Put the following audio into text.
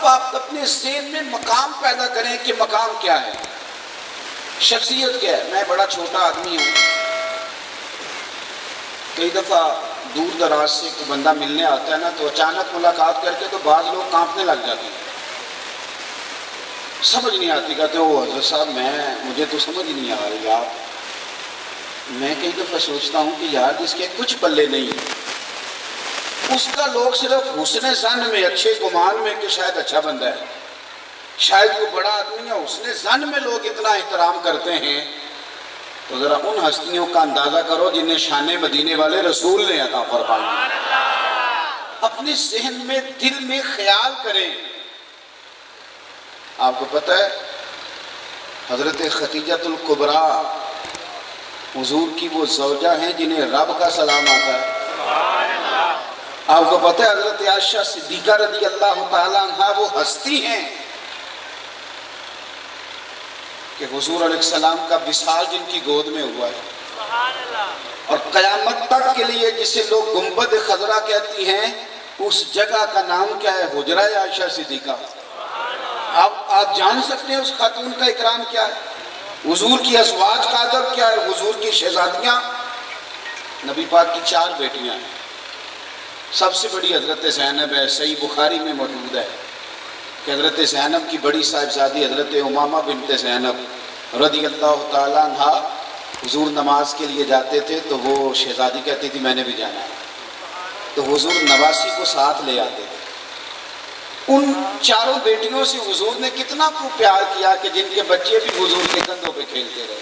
अब आप अपने ज़हन में मकाम पैदा करें कि मकाम क्या है, शख्सियत क्या है। मैं बड़ा छोटा आदमी हूँ, कई दफ़ा दूर दराज से कोई बंदा मिलने आता है ना, तो अचानक मुलाकात करके तो बाज़ लोग कांपने लग जाते हैं, समझ नहीं आती, कहते हो हज़रत साहब मुझे तो समझ ही नहीं आ रही आप। मैं कई दफ़ा सोचता हूँ कि यार जिसके कुछ पल्ले नहीं, उसका लोग सिर्फ हुस्न ज़न में, अच्छे गुमान में कि शायद अच्छा बंदा है, शायद वो बड़ा आदमी है, हुस्न ज़न में लोग इतना एहतराम करते हैं। तो ज़रा उन हस्तियों का अंदाज़ा करो जिन्हें शान मदीने वाले रसूल ने अता फरमाई। अपने जहन में, दिल में ख्याल करें। आपको पता है हज़रत खदीजतुल कुबरा हुजूर की वो ज़ौजा हैं जिन्हें रब का सलाम आता है। आपको पता है हज़रत आयशा सिद्दीक़ा रज़ी अल्लाह तआला अन्हा वो हस्ती हैं कि हुजूर अलैहिस्सलाम का विसाल जिनकी गोद में हुआ है, और क़यामत तक के लिए जिसे लोग गुंबद खजरा कहती हैं, उस जगह का नाम क्या है? हुजरा आयशा सिद्दीक़ा। आप जान सकते हैं उस खातून का इकराम क्या है, हुजूर की अज़वाज का अदब क्या है। हुजूर की शहजादियाँ, नबी पाक की 4 बेटियाँ हैं, सबसे बड़ी हज़रत ज़ैनब है। सही बुखारी में मौजूद है कि हज़रत ज़ैनब की बड़ी साहिबजादी हज़रत उमामा बिन्त ज़ैनब रज़ी अल्लाह तआला अन्हा हुजूर नमाज के लिए जाते थे, तो वो शहजादी कहती थी मैंने भी जाना है, तो हुजूर नवासी को साथ ले आते थे। उन 4 बेटियों से हुजूर ने कितना प्यार किया कि जिनके बच्चे भी हुजूर के कंधों पे खेलते रहे।